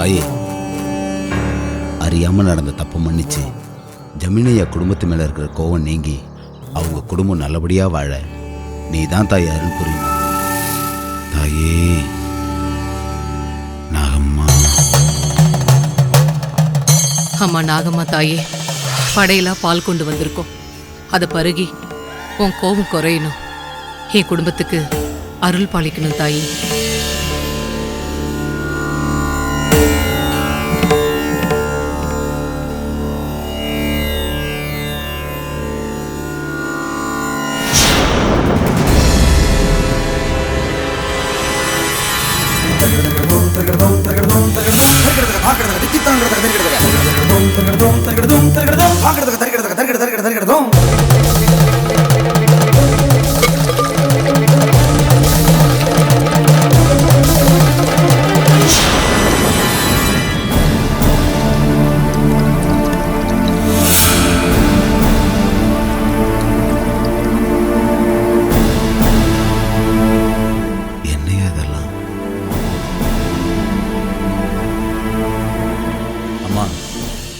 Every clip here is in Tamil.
தாயே, அறியாம நடந்த தப்பு மன்னிச்சு ஜமீனையா குடும்பத்து மேல இருக்கிற கோவம் நீங்கி அவங்க குடும்பம் நல்லபடியா வாழ நீ தான் தாய் அருள் புரியணும். தாயே நாகம்மா. அம்மா நாகம்மா தாயே, படையிலா பால் கொண்டு வந்திருக்கோம். அதை பருகி உன் கோபம் குறையணும், என் குடும்பத்துக்கு அருள் பாலிக்கணும் தாயே.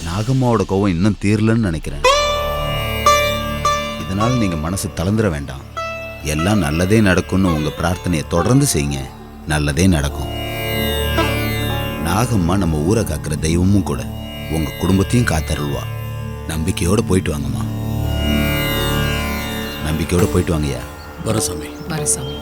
நாகம்மாவோட கோவம் இன்னும் தீரலன்னு நினைக்கிறேன். இதனால நீங்க மனசு தளர்ந்துட வேண்டாம். எல்லாம் நல்லதே நடக்கும்னு உங்க பிரார்த்தனையை தொடர்ந்து செய்யுங்க. நல்லதே நடக்கும். நாகம்மா நம்ம ஊரை காக்கிற தெய்வமும் கூட. உங்க குடும்பத்தையும் காத்தருள்வா. நம்பிக்கையோட போயிட்டு வாங்கம்மா. நம்பிக்கையோட போயிட்டு வாங்கய்யா. வரசாமி. வரசாமி.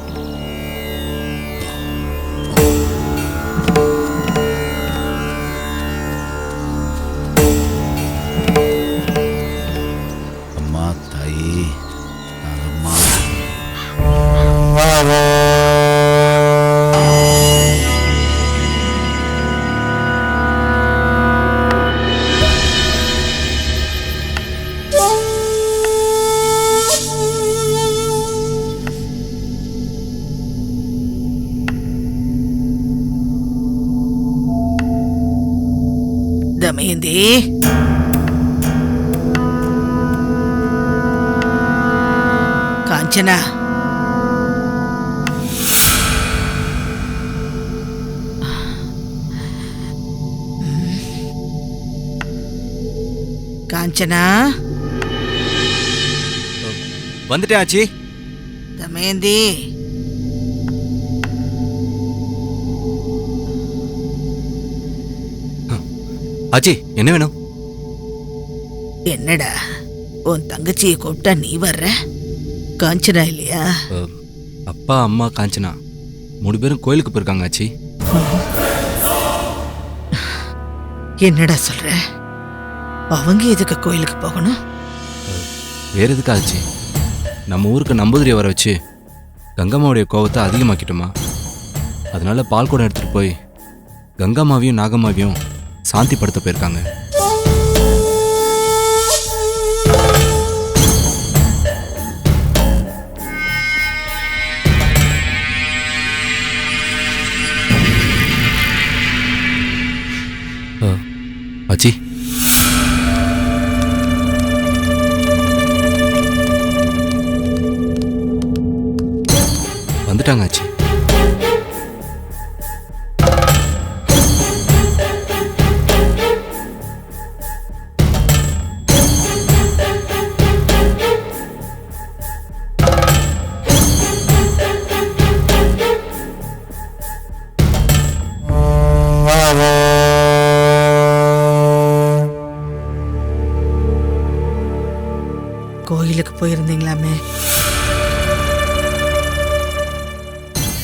தமயந்தி, காஞ்சனா, காஞ்சனா, வந்துட்டேன் ஆச்சி. தமயந்தி, ஆச்சி என்ன வேணும்? என்னடா உன் தங்கச்சியை கூப்பிட்டா நீ வர்ற? காஞ்சனா இல்லையா? அப்பா அம்மா காஞ்சனா 3 பேரும் கோயிலுக்கு போயிருக்காங்க ஆச்சி. என்னடா சொல்ற? அவங்க எதுக்கு கோயிலுக்கு போகணும்? வேற எதுக்கு ஆச்சு? நம்ம ஊருக்கு நம்பூதிரியை வர வச்சு கங்கம்மாவுடைய கோவத்தை அதிகமாக்கிட்டோமா. அதனால பால் குடம் எடுத்துட்டு போய் கங்கம்மாவையும் நாகம்மாவையும் சாந்தி படுத்த போயிருக்காங்க. ஆச்சி வந்துட்டாங்க ஆச்சி. கோயிலுக்கு போயிருந்தீங்களாமே?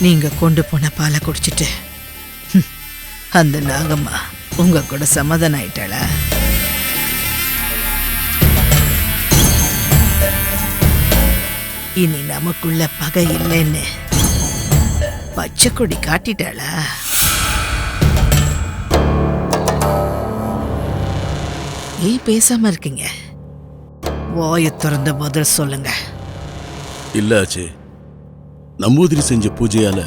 நீங்க கொண்டு போன பாலை குடிச்சிட்டு அந்த நாகம்மா உங்க கூட சமாதானம் ஆயிட்டாளா? இனி நமக்குள்ள பகை இல்லைன்னு பச்சை கொடி காட்டிட்டாளா? ஏன் பேசாம இருக்கீங்க? வாயை திறந்த பதில் சொல்லுங்க. இல்ல ஆச்சு, நம்பூதிரி செஞ்ச பூஜையால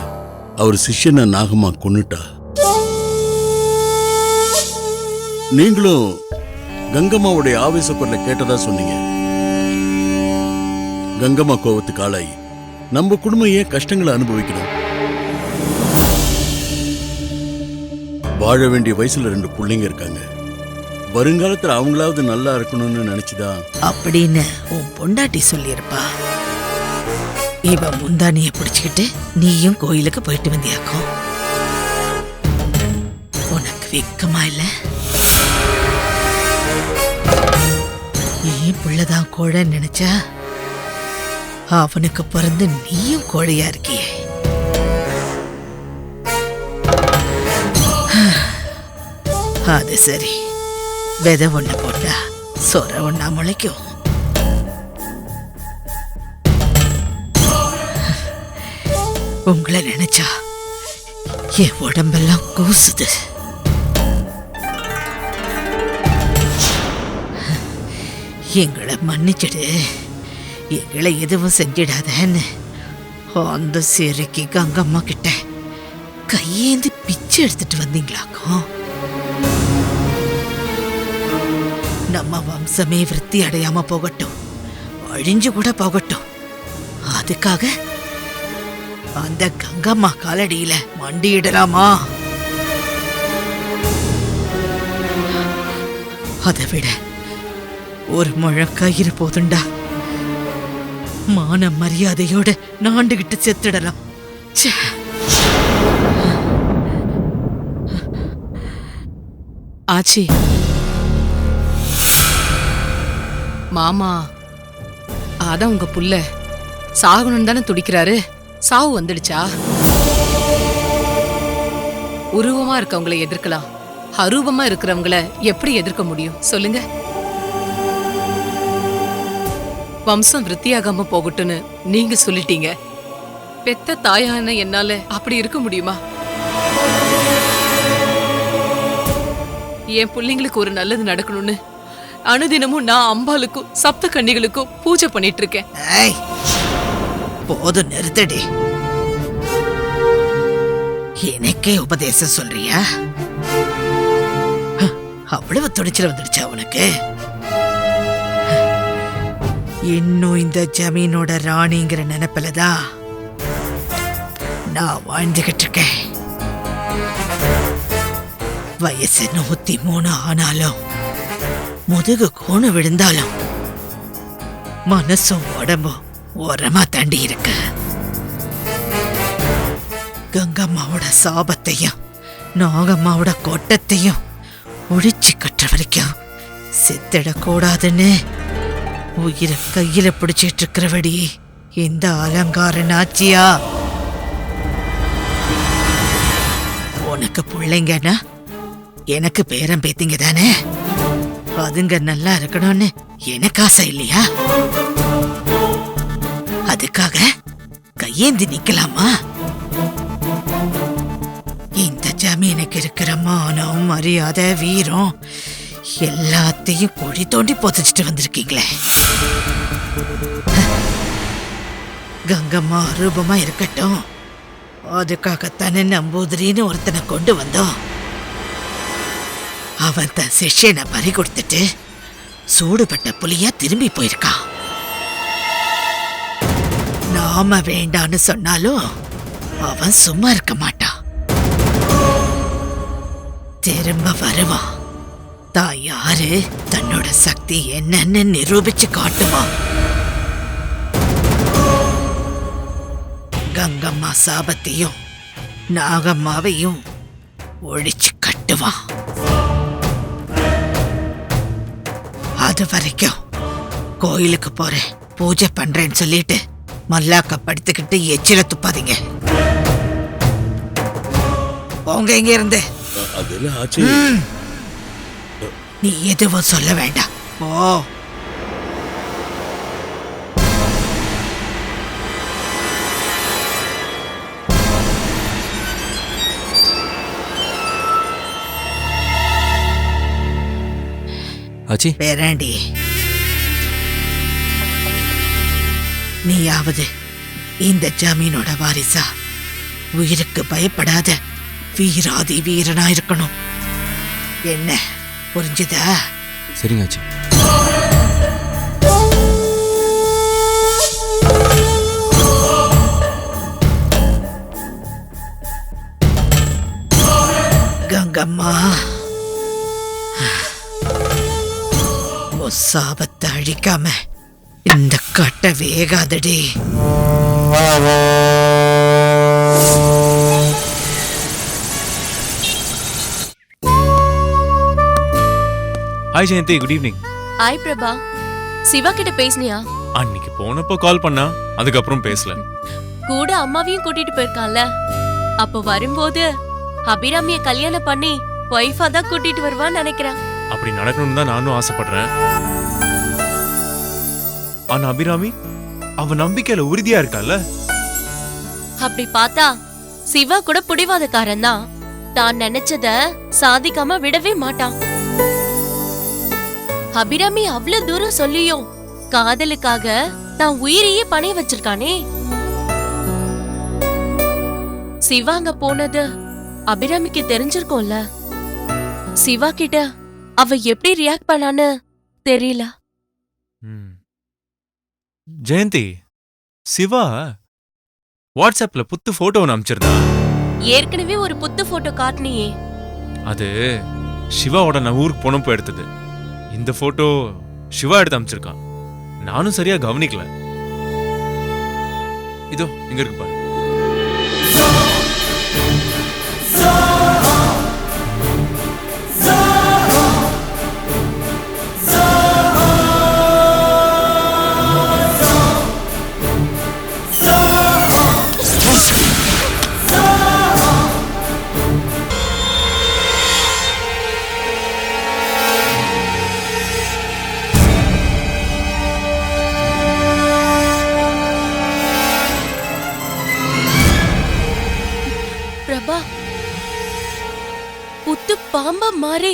அவர் சிஷ்யனை நாகம்மா கொன்னுட்டா. நீங்களும் கங்கம்மாவுடைய ஆவேச குரலை கேட்டதா சொன்னீங்க. கங்கம்மா கோவத்துக்கு ஆளாயி நம்ம குடும்பம் ஏன் கஷ்டங்களை அனுபவிக்கணும்? வாழ வேண்டிய வயசுல 2 பிள்ளைங்க இருக்காங்க. வருங்காலத்துல அவங்களாவது நல்லா இருக்கணும்னு நினைச்சுதான். அப்படின்னு உன் பொண்டாட்டி சொல்லியிருப்பா. இவ முந்தானிய பிடிச்சுக்கிட்டு நீயும் கோயிலுக்கு போயிட்டு வந்தியாக்கும். உனக்கு வெக்கமா இல்ல? ஏன் புள்ளதான் கோழ நினைச்சா அவனுக்கு பிறந்து நீயும் கோழையா இருக்கியே. அது சரி, விதை ஒண்ணு போட்டா சொர ஒண்ணா முளைக்கும். உங்களை நினைச்சா என் உடம்பெல்லாம் கூசுது. எங்களை மன்னிச்சிடு, எங்களை எதுவும் செஞ்சிடாதன்னு அந்த சிறைக்கு கங்கம்மா கிட்ட கையேந்தி பிச்சை எடுத்துட்டு வந்தீங்களாக்கும். நம்ம வம்சமே விருத்தி அடையாம போகட்டும், அழிஞ்சு கூட போகட்டும், அதுக்காக அந்த கங்கம்மா காலடியில மண்டியிடலாமா? அதை விட ஒரு முழம் கயிறு போதுண்டா. மான மரியாதையோட நாண்டுகிட்டு செத்துடலாம். ச்சே. ஆச்சி, மாமா அதான் உங்க புள்ள சாகணும்னு தானே துடிக்கிறாரு. சாவு வந்துடுச்சா? உருவமா இருக்கவங்களை எதிர்க்கலாம், அரூபமா இருக்கிறவங்கள எப்படி எதிர்க்க முடியும் சொல்லுங்க? வம்சம் விருத்தியாகாம போகட்டும்னு நீங்க சொல்லிட்டீங்க. பெத்த தாயான என்னால அப்படி இருக்க முடியுமா? என் பிள்ளைங்களுக்கு ஒரு நல்லது நடக்கணும்னு அனுதினமும் நான் அம்பாளுக்கும் சப்த கன்னிகளுக்கும் பூஜை பண்ணிட்டு இருக்கேன். ஏய், போதும் நிறுத்தடி. எனக்கே உபதேசம் சொல்றியா? அவ்வளவு துணிச்சல் வந்துடுச்சா உனக்கு? இன்னும் இந்த ஜமீனோட ராணிங்கிற நினைப்பிலதான் நான் வாழ்ந்துகிட்டு இருக்கேன். வயசு 103 ஆனாலும் முதுகு கோணு விழுந்தாலும் மனசும் உடம்பும் ஓரமா தாண்டி இருக்கு. கங்கம்மாவோட சாபத்தையும் நாகம்மாவோட கோட்டத்தையும் ஒழிச்சு கட்டுற வரைக்கும் செத்திடக்கூடாதுன்னு உயிரை கையில பிடிச்சிட்டு இருக்கிறபடி இந்த அலங்கார நாச்சியா. உனக்கு பிள்ளைங்கன்னா எனக்கு பேரம் பேத்திங்க தானே, அதுங்க நல்லா இருக்கணும்னு எனக்கு ஆசை இல்லையா? அதுக்காக கையேந்தி நிக்கலாமா? இந்த ஜமீனுக்கு இருக்கிற மானம் மரியாதை வீரம் எல்லாத்தையும் குழி தோண்டி புதைச்சிட்டு வந்திருக்கீங்களே. கங்கம்மா ரூபமா இருக்கட்டும், அதுக்காகத்தானே நம்பூதிரின்னு ஒருத்தனை கொண்டு வந்தோம். அவன் தன் சிஷ்யனை பறி கொடுத்துட்டு சூடுபட்ட புலியா திரும்பி போயிருக்கான். நாம வேண்டான்னு சொன்னாலும் அவன் சும்மா இருக்க மாட்டான், திரும்ப வருவான். தான் யாரு, தன்னோட சக்தி என்னன்னு நிரூபிச்சு காட்டுவான். கங்கம்மா சாபத்தையும் நாகம்மாவையும் ஒழிச்சு கட்டுவான். அது வரைக்கும் கோயிலுக்கு போறேன், பூஜை பண்றேன்னு சொல்லிட்டு மல்லாக்க படுத்துக்கிட்டு எச்சில துப்பாதீங்க. போங்க இங்க இருந்து. அதெல்லாம் ஆச்சு. நீ எதுவும் சொல்ல வேண்டாம், போ. ஆச்சி, பேராண்டி, நீயாவது இந்த ஜமீனோட வாரிசா உயிருக்கு பயப்படாத வீராதி வீரனா இருக்கணும். என்ன புரிஞ்சுதா? சரிங்க ஆச்சி. கங்கம்மா, உன் சாபத்தை அழிக்காம இந்த கட்டை வேகாதடி. Hi Jayanthi, good evening. Hi Prabha, Siva கிட்ட பேசுனியா? அன்னைக்கு போனப்போ கால் பண்ணா, அதுக்கப்புறம் பேசல. கூட அம்மாவையும் கூட்டிட்டு போயிருக்கான்ல, அப்போ வரும்போது அபிராமிய கல்யாணம் பண்ணி ஒய்ஃபா தான் கூட்டிட்டு வருவான்னு நினைக்கிறேன். அப்படி நடக்கணும்னு தான் நானும் ஆசைப்படுறேன். ஆனா அபிராமி அவ நம்பிக்கையில உறுதியா இருக்கால. அப்படி பார்த்தா சிவா கூட புடிவாதக்காரன் தான். தான் நினைச்சத சாதிக்காம விடவே மாட்டான். அபிராமி அவ்வளவு தூரம் சொல்லியும் காதலுக்காக தான் உயிரையே பணைய வச்சிருக்கானே. சிவா அங்க போனது அபிராமிக்கு தெரிஞ்சிருக்கும்ல. சிவா கிட்ட அவ எப்படி ரியாக்ட் பண்ணான்னு தெரியல. ஜெயந்தி, சிவா வாட்ஸ்அப்ல புத்து போட்டோ ஒன்று அனுப்பிச்சிருந்தா. ஏற்கனவே ஒரு புத்து போட்டோ காட்டினியே. அது சிவாவோட நான் ஊருக்கு போனப்போ எடுத்தது. இந்த போட்டோ சிவா எடுத்து அனுப்பிச்சிருக்கான். நானும் சரியா கவனிக்கல. இதோ இங்க இருக்கு பாரு. பிரபா, புத்து பாம்பா மாறி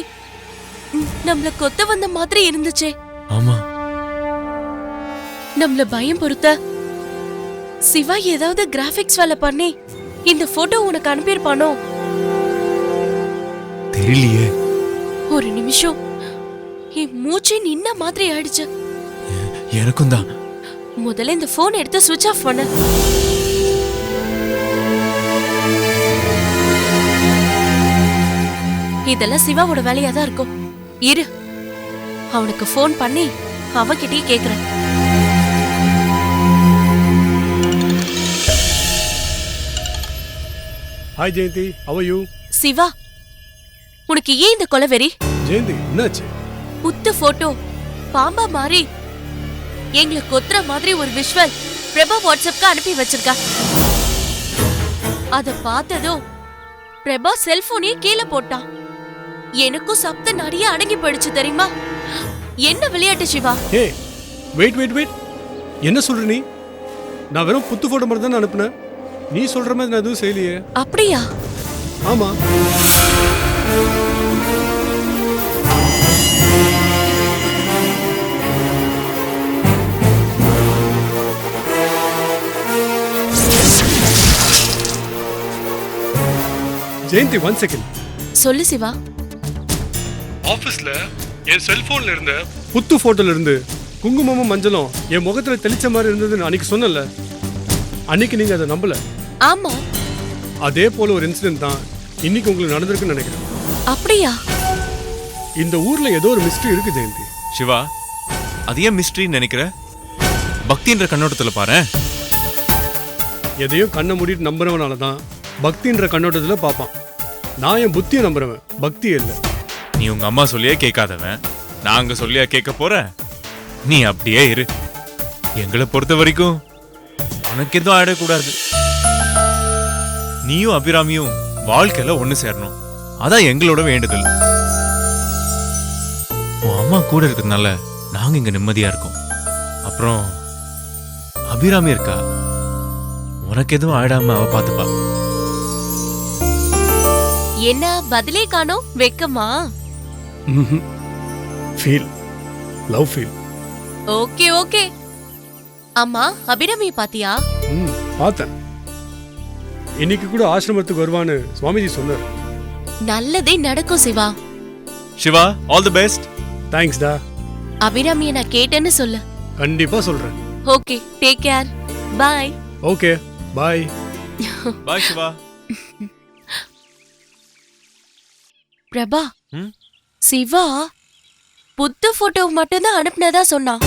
நம்மள கொத்த வந்த மாதிரி இருந்துச்சே. ஆமா, நம்மள பயம் பொறுத்த சிவா ஏதாவது கிராபிக்ஸ் வேலை பண்ணி இந்த போட்டோ உனக்கு அனுப்பியிருப்பானோ? தெரியலையே. ஒரு நிமிஷம் என் மூச்சு நின்ன மாதிரி ஆயிடுச்சு. எனக்கும் தான். முதல்ல இந்த போன் எடுத்து சுவிட்ச் ஆஃப் பண்ண. இதெல்லாம் சிவாவோட வேலையா தான் இருக்கும். இரு, அவனுக்கு போன் பண்ணி அவகிட்டயே கேக்குறேன். Hi Jayanthi, how are you? Siva, உனக்கு ஏன் இந்த கொலவெறி? ஜெயந்தி, என்னாச்சு? புத்து போட்டோ பாம்பா மாறி எங்களை கொத்துற மாதிரி ஒரு விஷுவல் பிரபா வாட்ஸ்அப்க்கு அனுப்பி வச்சிருக்கா. அத பார்த்ததும் பிரபா செல்போனே கீழே போட்டான். எனக்கும் சப்த நடிய அடங்கி போயிடுச்சு தெரியுமா? என்ன விளையாட்டு சிவா? ஹே, வெயிட். என்ன சொல்ற நீ? நான் வெறும் புத்து போட்டோ மட்டும் தான் அனுப்புனேன். நீ சொல்ற மாதிரி நான் எதுவும் செய்யலையே. அப்படியா? ஆமா. ஜெயந்தி, 1 செகண்ட். சொல்லு சிவா. ஆபீஸ்ல என் செல்போன்ல இருந்த புத்து போட்டோல இருந்து குங்குமமும் மஞ்சளும் என் முகத்துல தெளிச்ச மாதிரி இருந்ததுன்னு அன்னைக்கு சொன்னல. அன்னைக்கு நீங்க அதை நம்பல. ஆமா. அதே போல ஒரு இன்சிடென்ட் தான் இன்னைக்கு உங்களுக்கு நடந்திருக்குன்னு நினைக்கிறேன். அப்படியா? இந்த ஊர்ல ஏதோ ஒரு மிஸ்ட்ரி இருக்கு ஜெயந்தி. சிவா, அது ஏன் மிஸ்ட்ரின்னு நினைக்கிற? பக்தின்ற கண்ணோட்டத்துல பாரு. எதையும் கண்ணை மூடிட்டு நம்புறவனால தான் பக்தின்ற கண்ணோட்டத்துல பார்ப்பான். நான் என் புத்தியை நம்புறவன், பக்தியே இல்லை. நீ உங்க அம்மா சொல்லியே கேட்காதவன், நாங்க சொல்லியா கேட்க போற? நீ அப்படியே இரு. எங்களை பொறுத்த வரைக்கும் உனக்கு எதுவும் ஆயிடக்கூடாது. நீயும் அபிராமியும் வாழ்க்கையில ஒண்ணு சேரணும். அதான் எங்களோட வேண்டுதல். உன் அம்மா கூட இருக்கிறதுனால நாங்க இங்க நிம்மதியா இருக்கோம். அப்புறம் அபிராமி இருக்கா, உனக்கு எதுவும் ஆயிடாம அவ பாத்துப்பா. என்ன பதிலே காணோம்? வெக்கமா? Feel, love feel. ஓகே. அம்மா, அபிராமி பாத்தியா? பார்த்தேன். இன்னைக்கு கூட ஆசிரமத்துக்கு வருவான்னு சுவாமிஜி சொன்னார். நல்லதே நடக்கும் Siva. Siva, all the best. Thanks டா. அபிராமியை நான் கேட்டேன்னு சொல்லு. கண்டிப்பா சொல்றேன். Okay, take care. Bye. Okay, bye. Bye Siva. Prabha, ம்? சிவா புத்து போட்டோ மட்டும்தான் அனுப்புனதா சொன்னான்.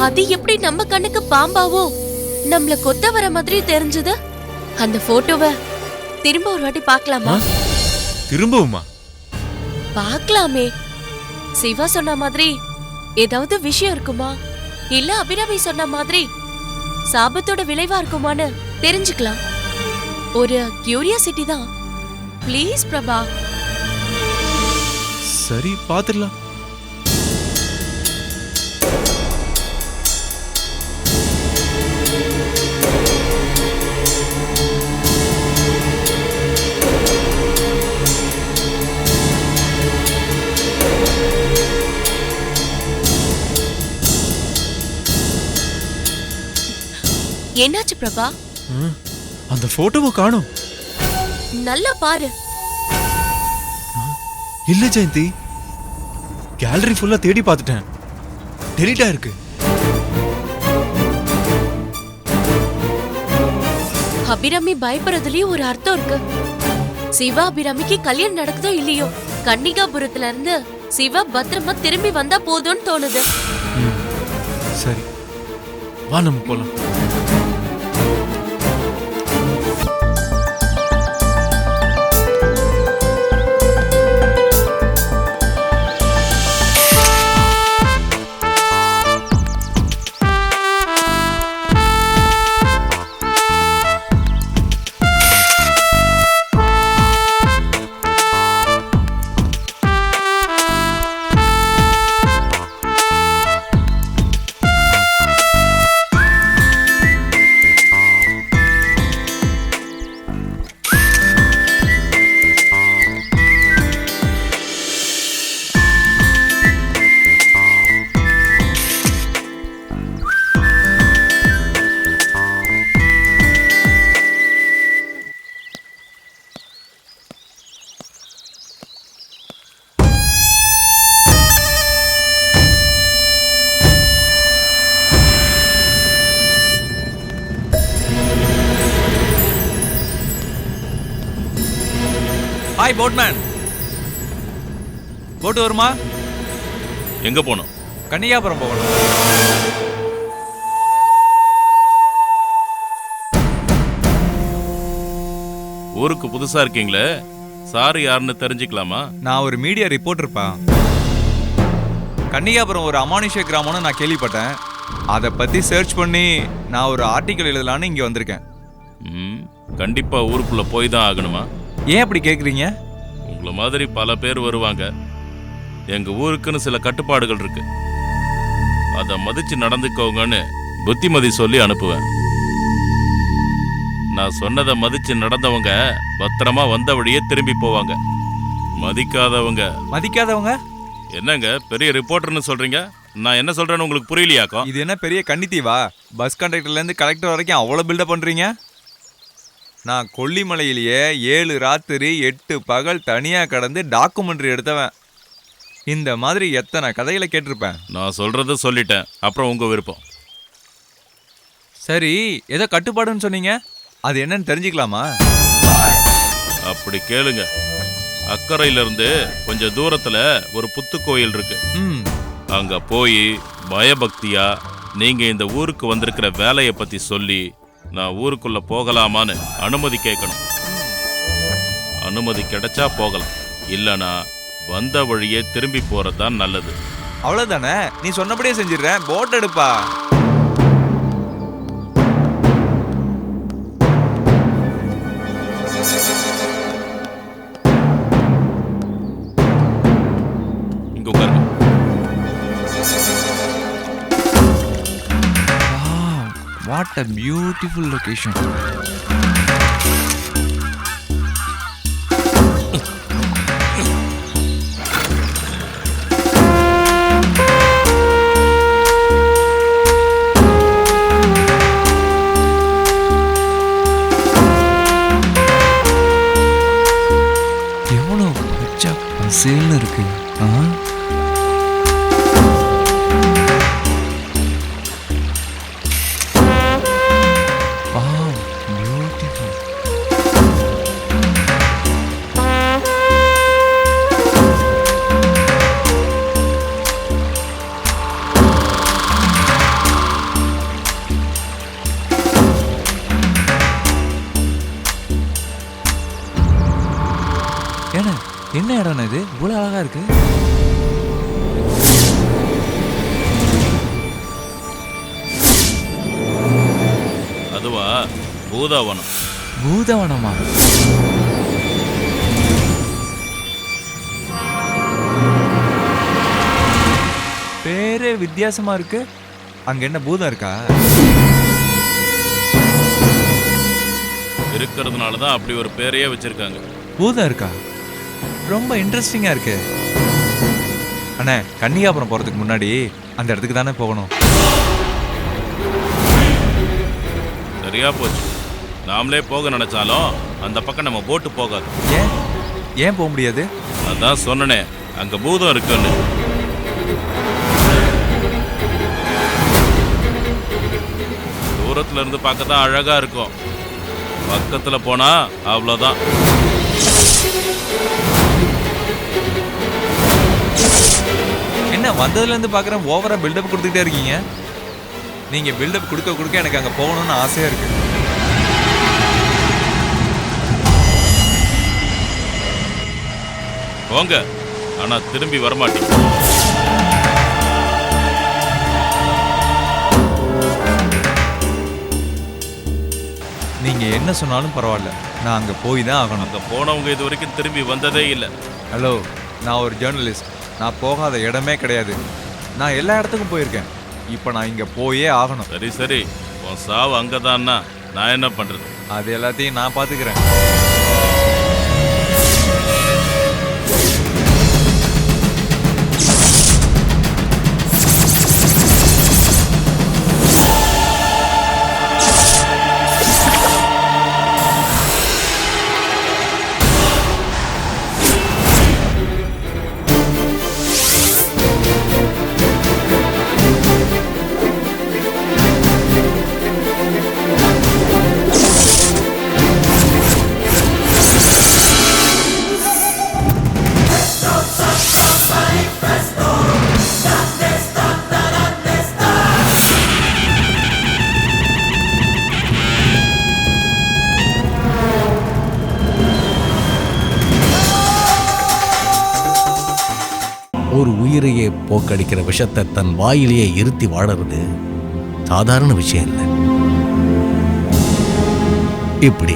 அது எப்படி நம்ம கண்ணுக்கு பாம்பாவோ நம்மள கொத்த வர மாதிரி தெரிஞ்சது? அந்த போட்டோவை திரும்ப ஒரு வாட்டி பார்க்கலாமா? திரும்பவுமா? பார்க்கலாமே. சிவா சொன்ன மாதிரி ஏதாவது விஷயம் இருக்குமா, இல்ல அபிராமி சொன்ன மாதிரி சாபத்தோட விளைவா இருக்குமான்னு தெரிஞ்சுக்கலாம். ஒரு கியூரியாசிட்டி தான். ப்ளீஸ் பிரபா. சரி, பாத்துடலாம். என்னாச்சு பிரபா? அந்த போட்டோவை காணோம். நல்லா பாரு. இல்ல ஜெயந்தி, கேலரி ஃபுல்லா தேடி பார்த்துட்டேன், டெலீட் ஆயிருக்கு. அபிராமி பயப்படுறதுலயும் ஒரு அர்த்தம் இருக்கு. சிவா அபிராமிக்கு கல்யாணம் நடக்குதோ இல்லையோ, கன்னிகாபுரத்துல இருந்து சிவா பத்திரமா திரும்பி வந்தா போதும்னு தோணுது. சரி, வா நம்ம போலாம். Hi boatman. போட்டு வருமா? எங்க போனோம்? கன்னியாபுரம் போகணும். ஊருக்கு புதுசா இருக்கீங்களே, சார் யாருன்னு தெரிஞ்சுக்கலாமா? நான் ஒரு மீடியா ரிப்போர்ட்டர்ப்பா. கன்னியாபுரம் ஒரு அமானுஷ்ய கிராமம்னு நான் கேள்விப்பட்டேன். அதை பத்தி சர்ச் பண்ணி நான் ஒரு ஆர்டிக்கல் எழுதலான்னு இங்க வந்திருக்கேன். கண்டிப்பா ஊருக்குள்ள போய் தான் ஆகணுமா? ஏன் அப்படி கேக்குறீங்க? உங்களை மாதிரி பல பேர் வருவாங்க. எங்க ஊருக்குன்னு சில கட்டுப்பாடுகள் இருக்கு, அதை மதிச்சு நடந்துக்கோங்கன்னு புத்திமதி சொல்லி அனுப்புவேன். நான் சொன்னதை மதிச்சு நடந்தவங்க பத்திரமா வந்த வழியே திரும்பி போவாங்க. மதிக்காதவங்க என்னங்க பெரிய ரிப்போர்ட்டர்னு சொல்றீங்க? நான் என்ன சொல்றேன்னு உங்களுக்கு புரியலையாக்கும்? இது என்ன பெரிய கன்னித்தீவா? பஸ் கண்டக்டர்ல இருந்து கலெக்டர் வரைக்கும் அவ்வளவு பில்டப் பண்றீங்க? நான் கொல்லிமலையிலேயே 7 ராத்திரி 8 பகல் தனியா கடந்து டாக்குமெண்ட்ரி எடுத்தவன். இந்த மாதிரி எத்தனை கதைகளை கேட்டிருப்பேன். நான் சொல்றத சொல்லிட்டேன், அப்புறம் உங்க விருப்பம். சரி, ஏதோ கட்டுப்பாடுன்னு சொன்னீங்க, அது என்னன்னு தெரிஞ்சுக்கலாமா? அப்படி கேளுங்க. அக்கறையில இருந்து கொஞ்சம் தூரத்துல ஒரு புத்து கோயில் இருக்கு. அங்க போய் பயபக்தியா நீங்க இந்த ஊருக்கு வந்திருக்கிற வேலையை பத்தி சொல்லி நான் ஊருக்குள்ள போகலாமான்னு அனுமதி கேட்கணும். அனுமதி கிடைச்சா போகலாம், இல்லனா வந்த வழியே திரும்பி போறதுதான் நல்லது. அவ்வளவுதானே? நீ சொன்னபடியே செஞ்சிடுறேன். போட் எடுப்பா. இங்க உட்காருங்க. What a beautiful location. எவ்வளோ பச்சை பசேல்னு இருக்கு. என்ன இடம் இது இவ்வளோ அழகா இருக்கு? அதுவா பூதாவனம். பூதவனமா? பேரே வித்தியாசமா இருக்கு. அங்க என்ன பூதம் இருக்கா? இருக்கிறதுனால தான் அப்படி ஒரு பேரையே வச்சிருக்காங்க. பூதம் இருக்கா? ரொம்ப இன்ட்ரெஸ்டிங்கா இருக்கு. அண்ணே, கன்னிகாபுரம் போறதுக்கு முன்னாடி அந்த இடத்துக்கு தானே போகணும். சரியா போச்சு. நாமளே போக நினைச்சாலும் அந்த பக்கம் நம்ம போட்டு போகாது. ஏன் ஏன் போக முடியாது? அதான் சொன்னனே, அங்க பூதம் இருக்குன்னு. தூரத்துல இருந்து பார்க்க தான் அழகா இருக்கும், பக்கத்துல போனா அவ்வளவுதான். என்ன வந்ததுல இருந்து பாக்குறேன், ஓவரா பில்டப் கொடுத்துக்கிட்டே இருக்கீங்க. நீங்க பில்டப் கொடுக்க கொடுக்க எனக்கு அங்க போகணும்னு ஆசையா இருக்கு. போங்க, ஆனா திரும்பி வரமாட்டீங்க. நீங்க என்ன சொன்னாலும் பரவாயில்ல, நான் அங்க போய் தான் ஆகணும். அங்க போனவங்க இது வரைக்கும் திரும்பி வந்ததே இல்லை. ஹலோ, நான் ஒரு ஜேர்னலிஸ்ட். நான் போகாத இடமே கிடையாது. நான் எல்லா இடத்துக்கும் போயிருக்கேன். இப்போ நான் இங்க போயே ஆகணும். சரி சரி, உன் சாவு அங்கதான்னா நான் என்ன பண்றது? அது எல்லாத்தையும் நான் பாத்துக்கிறேன். ஒரு உயிரையே போக்கடிக்கிற விஷத்தை தன் வாயிலேயே இருத்தி வாழறது சாதாரண விஷயம் இல்லை. இப்படி